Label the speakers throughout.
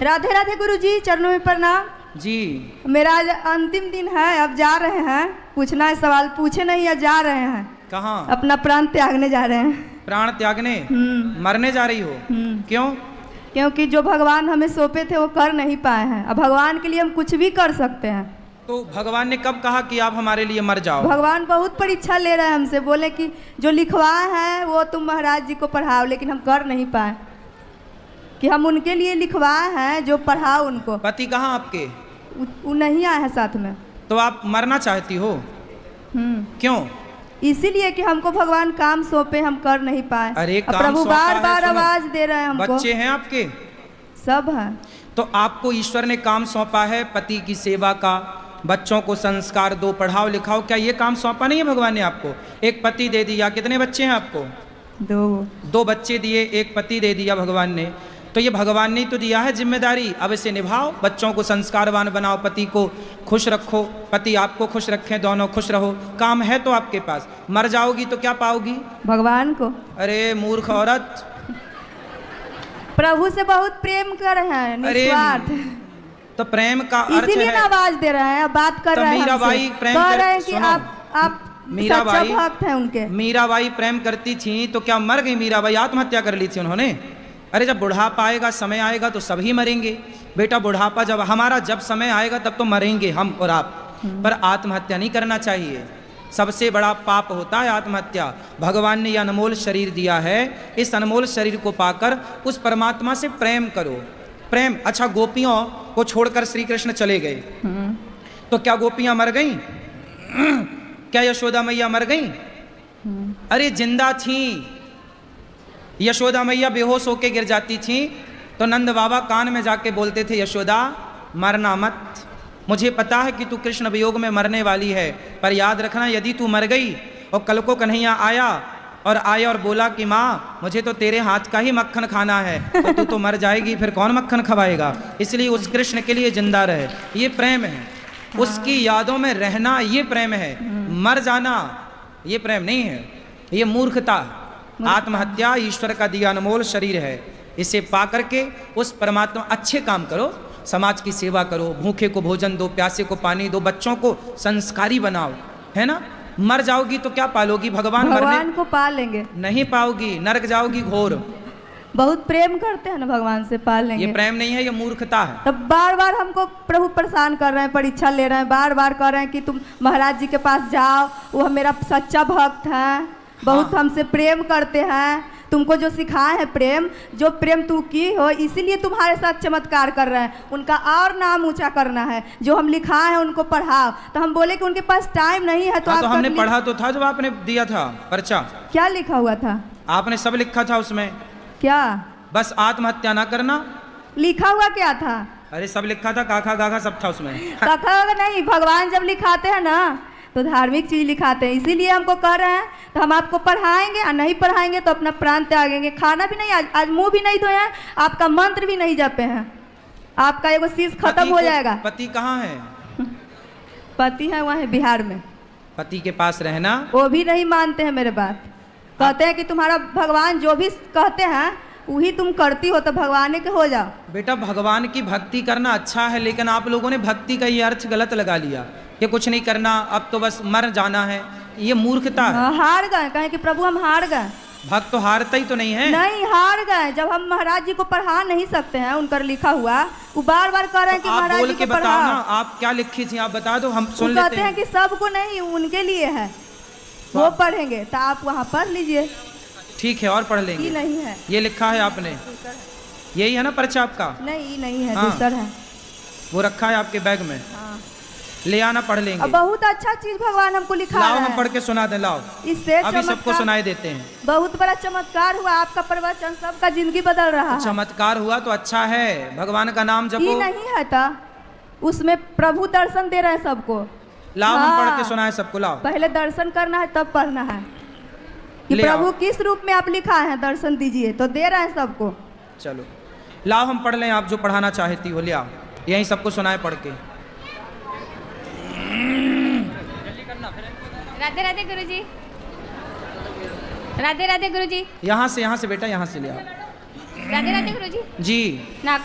Speaker 1: राधे राधे गुरुजी, चरणों में प्रणाम
Speaker 2: जी।
Speaker 1: मेरा आज अंतिम दिन है, अब जा रहे हैं। पूछना है सवाल, पूछे नहीं या जा रहे हैं?
Speaker 2: कहाँ?
Speaker 1: अपना प्राण त्यागने जा रहे हैं।
Speaker 2: प्राण त्यागने? मरने जा रही हो? क्यों?
Speaker 1: क्योंकि जो भगवान हमें सौंपे थे वो कर नहीं पाए हैं। अब भगवान के लिए हम कुछ भी कर सकते हैं।
Speaker 2: तो भगवान ने कब कहा कि आप हमारे लिए मर जाओ?
Speaker 1: भगवान बहुत परीक्षा ले रहे हैं हमसे, बोले कि जो लिखवाए हैं वो तुम महाराज जी को पढ़ाओ, लेकिन हम कर नहीं पाए कि हम उनके लिए लिखवाए हैं जो पढ़ाओ उनको।
Speaker 2: पति कहाँ आपके?
Speaker 1: वो नहीं आए हैं साथ में।
Speaker 2: तो आप मरना चाहती हो? क्यों?
Speaker 1: इसीलिए कि हमको भगवान काम सौंपे, हम कर नहीं पाए।
Speaker 2: अरे काम
Speaker 1: प्रभु
Speaker 2: सौंपा
Speaker 1: बार
Speaker 2: है,
Speaker 1: बार
Speaker 2: सुनो।
Speaker 1: आवाज दे रहे हैं हमको।
Speaker 2: बच्चे हैं आपके?
Speaker 1: सब है।
Speaker 2: तो आपको ईश्वर ने काम सौंपा है पति की सेवा का, बच्चों को संस्कार दो, पढ़ाओ लिखाओ। क्या ये काम सौंपा नहीं है भगवान ने आपको? एक पति दे दिया। कितने बच्चे हैं आपको? दो बच्चे दिए, एक पति दे दिया भगवान ने। तो ये भगवान ने तो दिया है जिम्मेदारी, अब इसे निभाओ। बच्चों को संस्कारवान बनाओ, पति को खुश रखो, पति आपको खुश रखें, दोनों खुश रहो। काम है तो आपके पास। मर जाओगी तो क्या पाओगी?
Speaker 1: भगवान को।
Speaker 2: अरे मूर्ख औरत,
Speaker 1: प्रभु से बहुत प्रेम कर रहे हैं, निस्वार्थ।
Speaker 2: तो प्रेम का अर्थ
Speaker 1: इसीलिए
Speaker 2: है।
Speaker 1: ना आवाज दे रहे हैं, बात कर
Speaker 2: तो
Speaker 1: रहे हैं
Speaker 2: मीराबाई
Speaker 1: हमसे।
Speaker 2: प्रेम
Speaker 1: कह
Speaker 2: कर-
Speaker 1: रहे हैं कि
Speaker 2: सुनो,
Speaker 1: आप
Speaker 2: मीराबाई
Speaker 1: सच्चा भक्त हैं उनके।
Speaker 2: मीराबाई प्रेम करती थी तो क्या मर गई मीराबाई? आत्महत्या कर ली थी उन्होंने? अरे जब बुढ़ापा आएगा, समय आएगा तो सभी मरेंगे बेटा। बुढ़ापा जब हमारा जब समय आएगा तब तो मरेंगे हम और आप, पर आत्महत्या नहीं करना चाहिए। सबसे बड़ा पाप होता है आत्महत्या। भगवान ने यह अनमोल शरीर दिया है, इस अनमोल शरीर को पाकर उस परमात्मा से प्रेम करो। प्रेम। अच्छा, गोपियों को छोड़कर श्री कृष्ण चले गए, तो क्या गोपियां मर गईं? क्या यशोदा मैया मर गईं? अरे जिंदा थी। यशोदा मैया बेहोश होके गिर जाती थी तो नंद बाबा कान में जाके बोलते थे, यशोदा मरना मत, मुझे पता है कि तू कृष्ण वियोग में मरने वाली है, पर याद रखना यदि तू मर गई और कल को कन्हैया आया और बोला कि माँ मुझे तो तेरे हाथ का ही मक्खन खाना है, तो तू तो मर जाएगी, फिर कौन मक्खन खवाएगा? इसलिए उस कृष्ण के लिए जिंदा रहे। ये प्रेम है, उसकी यादों में रहना ये प्रेम है। मर जाना ये प्रेम नहीं है, ये मूर्खता। आत्महत्या ईश्वर का दिया अनमोल शरीर है, इसे पा करके उस परमात्मा अच्छे काम करो, समाज की सेवा करो, भूखे को भोजन दो, प्यासे को पानी दो, बच्चों को संस्कारी बनाओ, है ना? मर जाओगी तो क्या पालोगी? भगवान
Speaker 1: को पालेंगे
Speaker 2: नहीं पाओगी, नरक जाओगी घोर।
Speaker 1: बहुत प्रेम करते हैं ना भगवान से, पाल लेंगे।
Speaker 2: ये प्रेम नहीं है, ये मूर्खता है।
Speaker 1: तब बार बार हमको प्रभु परेशान कर रहे हैं, परीक्षा ले रहे हैं, बार बार कह रहे हैं कि तुम महाराज जी के पास जाओ, वो मेरा सच्चा भक्त है, बहुत हमसे प्रेम करते हैं, तुमको जो सिखाए हैं प्रेम, जो प्रेम तू की हो, इसीलिए तुम्हारे साथ चमत्कार कर रहे हैं। उनका और नाम ऊंचा करना है, जो हम लिखाए हैं उनको पढ़ाओ। तो हम बोले कि उनके पास टाइम नहीं है। तो
Speaker 2: हमने पढ़ा तो था जब आपने दिया था पर्चा।
Speaker 1: क्या लिखा हुआ था?
Speaker 2: आपने सब लिखा था उसमें।
Speaker 1: क्या?
Speaker 2: बस आत्महत्या ना करना।
Speaker 1: लिखा हुआ क्या था?
Speaker 2: अरे सब लिखा था, काका गागा सब था उसमें।
Speaker 1: काका नहीं, भगवान जब लिखाते हैं ना तो धार्मिक चीज लिखाते हैं, इसीलिए हमको कह रहे हैं। तो हम आपको पढ़ाएंगे और नहीं पढ़ाएंगे तो अपना प्राण त्यागेंगे। खाना भी नहीं, आज मुंह भी नहीं धोए हैं, आपका मंत्र भी नहीं जपे हैं, आपका एगो शीश खत्म हो जाएगा।
Speaker 2: पति कहाँ है?
Speaker 1: पति है वहाँ बिहार में।
Speaker 2: पति के पास रहना।
Speaker 1: वो भी नहीं मानते हैं मेरे बात, कहते हैं कि तुम्हारा भगवान जो भी कहते हैं वही तुम करती हो, तो भगवान के हो जाओ।
Speaker 2: बेटा भगवान की भक्ति करना अच्छा है, लेकिन आप लोगों ने भक्ति का ये अर्थ गलत लगा लिया कि कुछ नहीं करना, अब तो बस मर जाना है। ये मूर्खता है।
Speaker 1: हार गए, कहें कि प्रभु हम हार गए।
Speaker 2: भक्त तो हारता ही तो नहीं है।
Speaker 1: नहीं, हार गए। जब हम महाराज जी को पढ़ा नहीं सकते हैं, उनका लिखा हुआ वो बार बार कह रहे हैं कि महाराज जी को पढ़ा।
Speaker 2: आप क्या लिखी थी आप बता दो, हम सुन लेते हैं।
Speaker 1: कहते हैं कि सबको नहीं, उनके लिए है, वो पढ़ेंगे, तो आप वहाँ पढ़ लीजिए।
Speaker 2: ठीक है, और पढ़ लेंगे।
Speaker 1: नहीं है,
Speaker 2: ये लिखा है आपने, यही है ना पर्चा आपका?
Speaker 1: नहीं है, दूसरा है।
Speaker 2: वो रखा है आपके बैग में, ले आना, पढ़ लेंगे।
Speaker 1: बहुत अच्छा चीज भगवान हमको लिखा है।
Speaker 2: लाओ हम पढ़ के सुना दे, लाओ।
Speaker 1: इससे
Speaker 2: अभी सबको सुनाई देते हैं।
Speaker 1: बहुत बड़ा चमत्कार हुआ, आपका प्रवचन सबका जिंदगी बदल रहा है।
Speaker 2: चमत्कार हुआ तो अच्छा है, भगवान का नाम जपो।
Speaker 1: नहीं है था, उसमें प्रभु दर्शन दे रहे हैं सबको।
Speaker 2: लाओ हम पढ़ के सुनाए सबको, लाओ।
Speaker 1: पहले दर्शन करना है तब पढ़ना है कि प्रभु किस रूप में आप लिखा है, दर्शन दीजिए, तो दे रहे हैं सबको।
Speaker 2: चलो लाओ हम पढ़ लें, आप जो पढ़ाना चाहती हो ले आओ, यही सबको सुनाए पढ़ के।
Speaker 3: राधे राधे गुरुजी, राधे राधे गुरुजी।
Speaker 2: यहाँ से बेटा, यहाँ से ले आओ।
Speaker 3: राधे राधे गुरुजी।
Speaker 2: जी।
Speaker 3: ना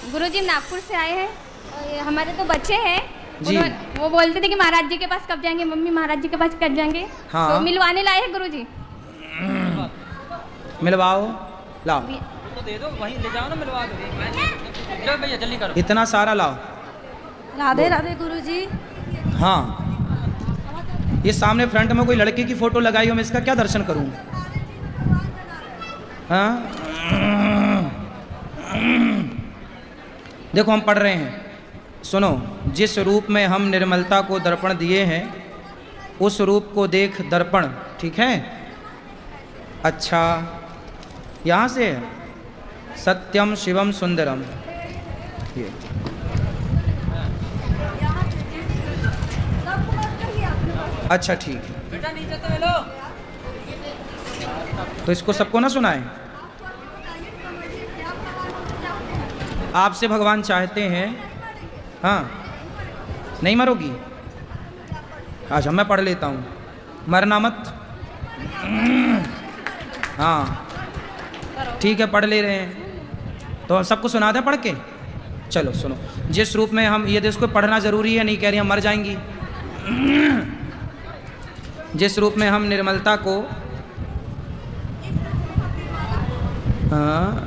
Speaker 3: गुरुजी नागपुर से आए हैं और ये हमारे तो बच्चे हैं।
Speaker 2: जी।
Speaker 3: वो बोलते थे कि महाराज जी के पास कब जाएंगे, मम्मी महाराज जी के पास कब जाएंगे।
Speaker 2: हाँ।
Speaker 3: तो मिलवाने लाए हैं गुरुजी।
Speaker 2: मिलवाओ, लाओ,
Speaker 4: तो दे दो, वहीं ले जाओ ना, मिलवा दो। चलो भैया जल्दी करो।
Speaker 2: इतना सारा लाओ।
Speaker 1: राधे राधे गुरुजी।
Speaker 2: हाँ, ये सामने फ्रंट में कोई लड़के की फोटो लगाई हो, मैं इसका क्या दर्शन करूं? हाँ, देखो हम पढ़ रहे हैं, सुनो। जिस रूप में हम निर्मलता को दर्पण दिए हैं, उस रूप को देख दर्पण, ठीक है? अच्छा, यहाँ से है। सत्यम शिवम सुंदरम, ये अच्छा ठीक है।
Speaker 4: बेटा नीचे तो लो।
Speaker 2: तो इसको सबको ना सुनाए। आपसे भगवान चाहते हैं, हाँ, नहीं मरोगी? अच्छा, मैं पढ़ लेता हूँ। मरना मत। हाँ ठीक है, पढ़ ले रहे हैं तो सबको सुना दें पढ़ के। चलो सुनो। जिस रूप में हम, ये इसको पढ़ना ज़रूरी है, नहीं कह रही हम मर जाएंगी। जिस रूप में हम निर्मलता को,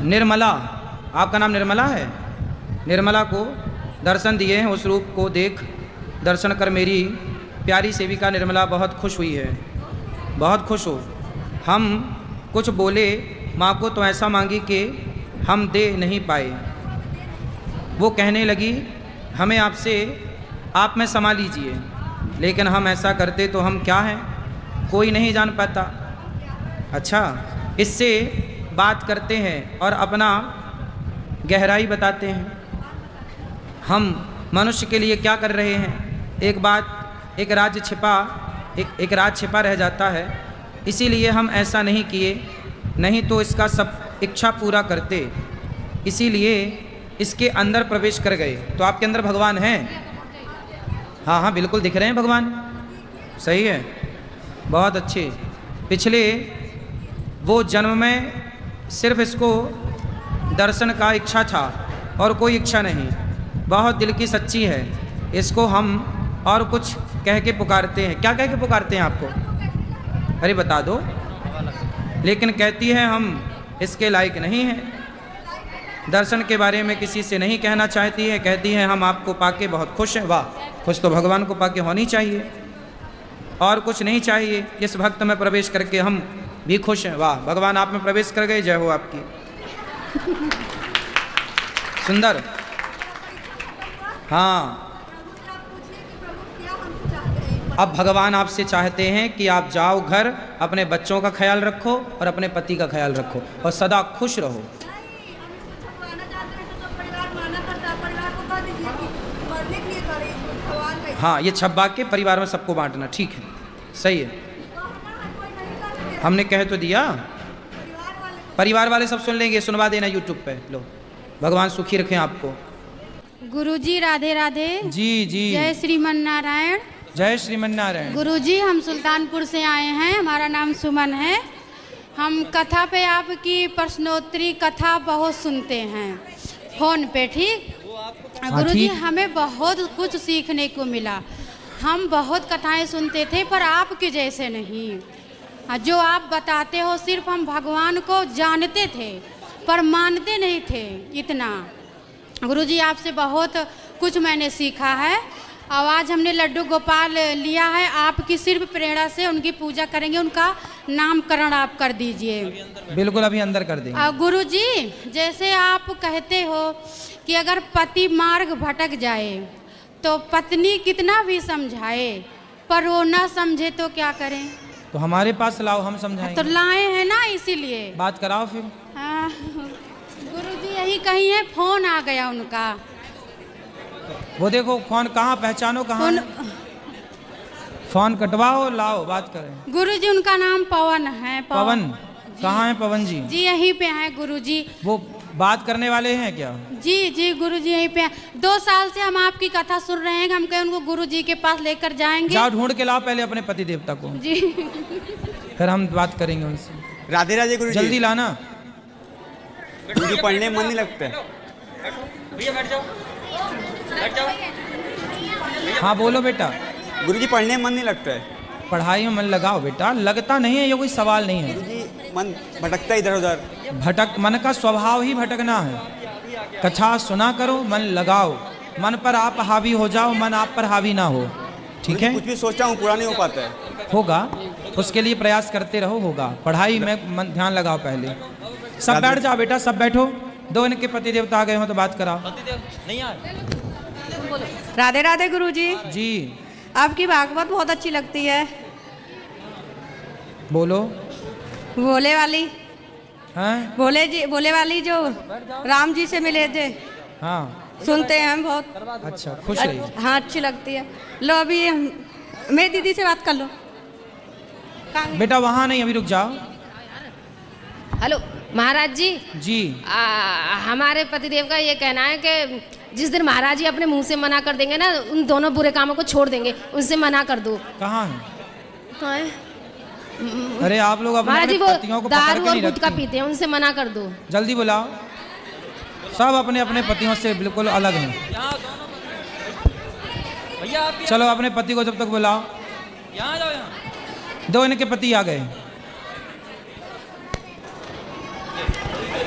Speaker 2: निर्मला, आपका नाम निर्मला है, निर्मला को दर्शन दिए हैं, उस रूप को देख दर्शन कर मेरी प्यारी सेविका निर्मला बहुत खुश हुई है, बहुत खुश हो। हम कुछ बोले माँ को तो ऐसा मांगी कि हम दे नहीं पाए। वो कहने लगी हमें आपसे, आप में समा लीजिए, लेकिन हम ऐसा करते तो हम क्या हैं, कोई नहीं जान पाता। अच्छा, इससे बात करते हैं और अपना गहराई बताते हैं। हम मनुष्य के लिए क्या कर रहे हैं? एक बात, एक राज छिपा रह जाता है, इसीलिए हम ऐसा नहीं किए, नहीं तो इसका सब इच्छा पूरा करते, इसीलिए इसके अंदर प्रवेश कर गए। तो आपके अंदर भगवान हैं? हाँ हाँ बिल्कुल दिख रहे हैं भगवान, सही है, बहुत अच्छे। पिछले वो जन्म में सिर्फ इसको दर्शन का इच्छा था और कोई इच्छा नहीं, बहुत दिल की सच्ची है। इसको हम और कुछ कह के पुकारते हैं। क्या कह के पुकारते हैं आपको? अरे बता दो। लेकिन कहती है हम इसके लायक नहीं हैं, दर्शन के बारे में किसी से नहीं कहना चाहती है। कहती है हम आपको पाके बहुत खुश हैं। वाह, खुश तो भगवान को पाके होनी चाहिए, और कुछ नहीं चाहिए। इस भक्त में प्रवेश करके हम भी खुश हैं। वाह, भगवान आप में प्रवेश कर गए, जय हो आपकी। सुंदर। हाँ, अब भगवान आपसे चाहते हैं कि आप जाओ घर, अपने बच्चों का ख्याल रखो और अपने पति का ख्याल रखो और सदा खुश रहो। हाँ, ये छब्बा के परिवार में सबको बांटना, ठीक है, सही है। हमने कह तो दिया, परिवार वाले सब सुन लेंगे, सुनवा देना यूट्यूब पे। लो, भगवान सुखी रखें आपको।
Speaker 5: गुरुजी राधे राधे।
Speaker 2: जी जी,
Speaker 5: जय श्रीमन नारायण।
Speaker 2: जय श्रीमन नारायण।
Speaker 5: गुरुजी हम सुल्तानपुर से आए हैं, हमारा नाम सुमन है। हम कथा पे आपकी प्रश्नोत्तरी कथा बहुत सुनते हैं फोन पे, ठीक? गुरुजी हमें बहुत कुछ सीखने को मिला। हम बहुत कथाएं सुनते थे पर आपके जैसे नहीं। जो आप बताते हो सिर्फ हम भगवान को जानते थे पर मानते नहीं थे इतना। गुरुजी आपसे बहुत कुछ मैंने सीखा है। और आज हमने लड्डू गोपाल लिया है, आपकी सिर्फ प्रेरणा से उनकी पूजा करेंगे, उनका नामकरण आप कर दीजिए।
Speaker 2: बिल्कुल, अभी अंदर कर देंगे।
Speaker 5: गुरुजी जैसे आप कहते हो कि अगर पति मार्ग भटक जाए तो पत्नी कितना भी समझाए पर वो ना समझे तो क्या करें?
Speaker 2: तो हमारे पास लाओ, हम
Speaker 5: तो
Speaker 2: समझाएंगे।
Speaker 5: लाए हैं ना, इसीलिए
Speaker 2: बात कराओ फिर।
Speaker 5: हाँ, गुरुजी यही कहीं है, फोन आ गया उनका।
Speaker 2: वो देखो फोन, कहाँ पहचानो, कहाँ है? फोन कटवाओ, लाओ, बात करें।
Speaker 5: गुरुजी उनका नाम पवन है।
Speaker 2: पवन, कहाँ है पवन जी?
Speaker 5: जी यहीं पे हैं गुरुजी।
Speaker 2: वो बात करने वाले हैं क्या?
Speaker 5: जी जी गुरुजी यहीं पे हैं। 2 साल से हम आपकी कथा सुन रहे हैं, हम कहें उनको गुरुजी के पास लेकर जाएंगे।
Speaker 2: जाओ ढूंढ के लाओ पहले अपने पति देवता को,
Speaker 5: जी
Speaker 2: फिर हम बात करेंगे उनसे।
Speaker 6: राधे राधे गुरुजी।
Speaker 2: जल्दी लाना।
Speaker 6: मुझे पढ़ने में मन नहीं लगता है।
Speaker 4: भैया बैठ जाओ, बैठ जाओ।
Speaker 2: हाँ बोलो बेटा।
Speaker 6: गुरुजी पढ़ने में मन नहीं लगता है।
Speaker 2: पढ़ाई में मन लगाओ बेटा। लगता नहीं है, ये कोई सवाल नहीं है।
Speaker 6: गुरुजी मन भटकता है इधर उधर।
Speaker 2: भटक, मन का स्वभाव ही भटकना है। कथा सुना करो, मन लगाओ, मन पर आप हावी हो जाओ, मन आप पर हावी ना हो। ठीक है,
Speaker 6: कुछ भी सोचता हूँ पूरा नहीं हो पाता है।
Speaker 2: होगा, उसके लिए प्रयास करते रहो, होगा। पढ़ाई में मन ध्यान लगाओ पहले। सब बैठ जाओ बेटा, सब बैठो। दो इनके पति देवता आ गए हो तो बात कराओ।
Speaker 4: नहीं यार,
Speaker 7: राधे राधे गुरुजी।
Speaker 2: जी
Speaker 7: आपकी भागवत बहुत अच्छी लगती है।
Speaker 2: बोलो।
Speaker 7: भोले वाली,
Speaker 2: हैं?
Speaker 7: भोले वाली जो राम जी से मिले थे,
Speaker 2: हाँ
Speaker 7: सुनते हैं हम बहुत।
Speaker 2: अच्छा, खुश रहिए।
Speaker 7: हाँ अच्छी लगती है। लो अभी मेरी दीदी से बात कर लो। कहाँ गई?
Speaker 2: बेटा वहाँ नहीं, अभी रुक जाओ।
Speaker 8: हेलो महाराज जी।
Speaker 2: जी
Speaker 8: हमारे पतिदेव का ये कहना है कि जिस दिन महाराज जी अपने मुंह से मना कर देंगे ना, उन दोनों बुरे कामों को छोड़ देंगे, उनसे मना कर दो।
Speaker 2: कहाँ है?
Speaker 8: कहाँ है?
Speaker 2: अरे आप लोग अपने
Speaker 8: महाराज जी
Speaker 2: अपने
Speaker 8: वो
Speaker 2: पतियों को पकड़
Speaker 8: दारू
Speaker 2: के
Speaker 8: और
Speaker 2: नहीं
Speaker 8: गुटखा
Speaker 2: रखती।
Speaker 8: पीते हैं, उनसे मना कर दो।
Speaker 2: जल्दी बुलाओ। सब अपने अपने पतियों से बिल्कुल अलग हैं।
Speaker 4: यहाँ दोनों भैया आप
Speaker 2: चलो अपने पति को जब तक बुलाओ।
Speaker 4: यहाँ जाओ, यहाँ।
Speaker 2: दो इनके पति आ गए।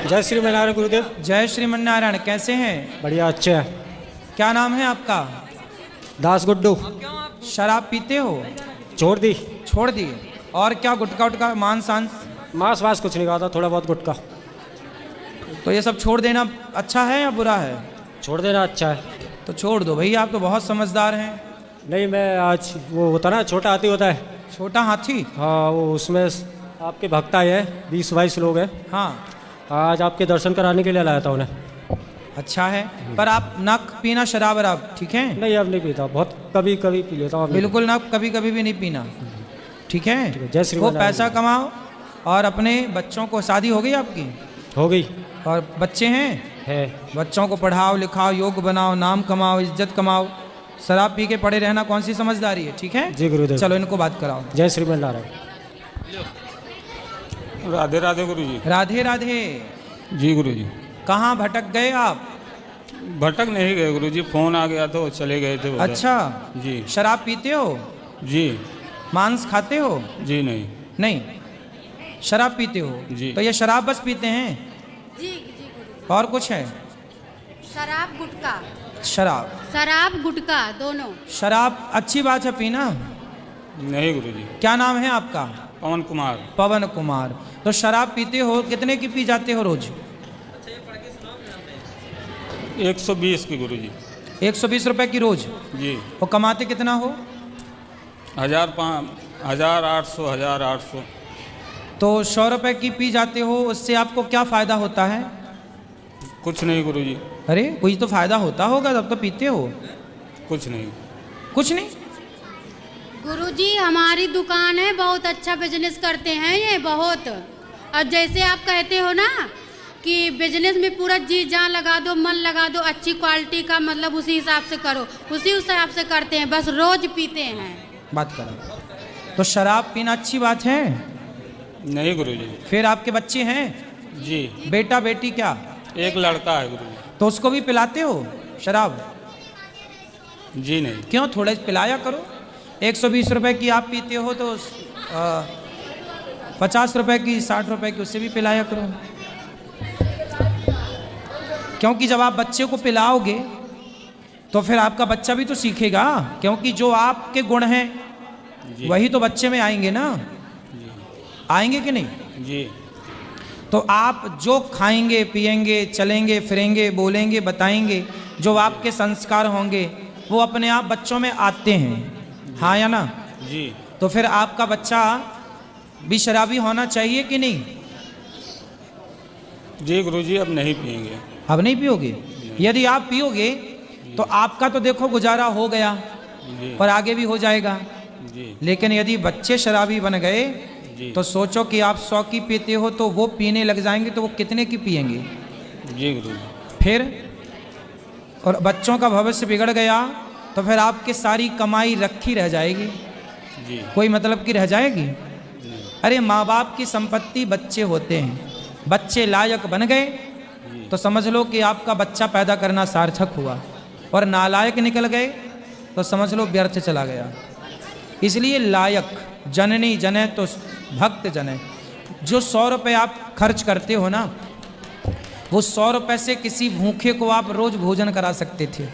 Speaker 9: जय श्री नारायण गुरुदेव।
Speaker 2: जय श्रीमन नारायण। कैसे हैं?
Speaker 9: बढ़िया, अच्छे है।
Speaker 2: क्या नाम है आपका?
Speaker 9: दास गुड्डू।
Speaker 2: शराब पीते हो?
Speaker 9: छोड़ दी।
Speaker 2: छोड़ दिए। और क्या गुटखा उटका मांस सांस?
Speaker 9: मांस वास कुछ नहीं खाता, थोड़ा बहुत गुटखा।
Speaker 2: तो ये सब छोड़ देना अच्छा है या बुरा है?
Speaker 9: छोड़ देना अच्छा है।
Speaker 2: तो छोड़ दो भैया, आप तो बहुत समझदार हैं।
Speaker 9: नहीं, मैं आज वो होता ना छोटा हाथी होता है।
Speaker 2: छोटा हाथी?
Speaker 9: हाँ, वो उसमें आपके भक्त आए हैं, 20-22 लोग हैं।
Speaker 2: हाँ।
Speaker 9: आज आपके दर्शन कराने के लिए लाया था उन्हें।
Speaker 2: अच्छा है, पर आप ना पीना शराब वराब, ठीक है?
Speaker 9: नहीं, अब नहीं पीता, बहुत कभी कभी पी लेता हूँ।
Speaker 2: बिल्कुल ना, कभी कभी भी नहीं पीना, ठीक है?
Speaker 9: जय श्री
Speaker 2: वो
Speaker 9: नारायण।
Speaker 2: पैसा कमाओ और अपने बच्चों को, शादी हो गई आपकी?
Speaker 9: हो गई
Speaker 2: और बच्चे हैं?
Speaker 9: है।
Speaker 2: बच्चों को पढ़ाओ लिखाओ, योग बनाओ, नाम कमाओ, इज्जत कमाओ। शराब पी के पड़े रहना कौन सी समझदारी है, ठीक है?
Speaker 9: जी गुरुदेव।
Speaker 2: चलो इनको बात कराओ।
Speaker 9: जय श्री नारायण।
Speaker 6: राधे राधे गुरुजी।
Speaker 2: राधे राधे।
Speaker 6: जी गुरुजी।
Speaker 2: कहाँ भटक गए आप?
Speaker 6: भटक नहीं गए गुरुजी, फोन आ गया तो चले गए थे उधर।
Speaker 2: अच्छा
Speaker 6: जी।
Speaker 2: शराब पीते हो?
Speaker 6: जी।
Speaker 2: मांस खाते हो?
Speaker 6: जी नहीं।
Speaker 2: नहीं, शराब पीते हो?
Speaker 6: जी।
Speaker 2: तो ये शराब बस पीते हैं?
Speaker 5: जी
Speaker 2: और कुछ है?
Speaker 5: शराब गुटखा,
Speaker 2: शराब
Speaker 5: गुटखा दोनों।
Speaker 2: शराब अच्छी बात है पीना।
Speaker 6: नहीं गुरुजी।
Speaker 2: क्या नाम है आपका?
Speaker 6: पवन कुमार।
Speaker 2: पवन कुमार। तो शराब पीते हो, कितने की पी जाते हो रोज?
Speaker 6: 120 की गुरुजी।
Speaker 2: 120 रुपए की रोज?
Speaker 6: जी।
Speaker 2: और कमाते कितना हो?
Speaker 6: 1800 1800।
Speaker 2: तो 100 रुपए की पी जाते हो, उससे आपको क्या फ़ायदा होता है?
Speaker 6: कुछ नहीं गुरुजी।
Speaker 2: अरे कुछ तो फ़ायदा होता होगा, तब तो पीते हो।
Speaker 6: कुछ नहीं।
Speaker 2: कुछ नहीं?
Speaker 5: गुरुजी हमारी दुकान है, बहुत अच्छा बिजनेस करते हैं ये, बहुत। और जैसे आप कहते हो ना कि बिजनेस में पूरा जी जान लगा दो, मन लगा दो, अच्छी क्वालिटी का, मतलब उसी हिसाब से करो, उसी हिसाब से करते हैं, बस रोज पीते हैं।
Speaker 2: बात करो। तो शराब पीना अच्छी बात है?
Speaker 6: नहीं गुरुजी।
Speaker 2: फिर आपके बच्चे हैं?
Speaker 6: जी।
Speaker 2: बेटा बेटी क्या?
Speaker 6: एक लड़का है गुरुजी।
Speaker 2: तो उसको भी पिलाते हो शराब?
Speaker 6: जी नहीं।
Speaker 2: क्यों, थोड़े पिलाया करो। 120 रुपए की आप पीते हो तो 50 रुपए की, 60 रुपए की उससे भी पिलाया करो। क्योंकि जब आप बच्चे को पिलाओगे तो फिर आपका बच्चा भी तो सीखेगा, क्योंकि जो आपके गुण हैं वही तो बच्चे में आएंगे ना। आएंगे कि नहीं?
Speaker 6: जी।
Speaker 2: तो आप जो खाएंगे पिएंगे, चलेंगे फिरेंगे, बोलेंगे बताएंगे, जो आपके संस्कार होंगे वो अपने आप बच्चों में आते हैं, हाँ या ना?
Speaker 6: जी।
Speaker 2: तो फिर आपका बच्चा भी शराबी होना चाहिए कि नहीं?
Speaker 6: जी गुरुजी, अब नहीं पिएंगे।
Speaker 2: अब नहीं पियोगे? यदि आप पियोगे तो आपका तो देखो गुजारा हो गया
Speaker 6: जी।
Speaker 2: और आगे भी हो जाएगा।
Speaker 6: जी।
Speaker 2: लेकिन यदि बच्चे शराबी बन गए
Speaker 6: जी।
Speaker 2: तो सोचो कि आप 100 की पीते हो तो वो पीने लग जाएंगे तो वो कितने की पिएंगे?
Speaker 6: जी गुरुजी।
Speaker 2: फिर और बच्चों का भविष्य बिगड़ गया तो फिर आपकी सारी कमाई रखी रह जाएगी,
Speaker 6: जी।
Speaker 2: कोई मतलब की रह जाएगी? अरे माँ बाप की संपत्ति बच्चे होते हैं। बच्चे लायक बन गए तो समझ लो कि आपका बच्चा पैदा करना सार्थक हुआ, और नालायक निकल गए तो समझ लो व्यर्थ चला गया। इसलिए लायक जननी जने तो भक्त जने। जो 100 रुपये आप खर्च करते हो ना, वो 100 रुपये से किसी भूखे को आप रोज भोजन करा सकते थे।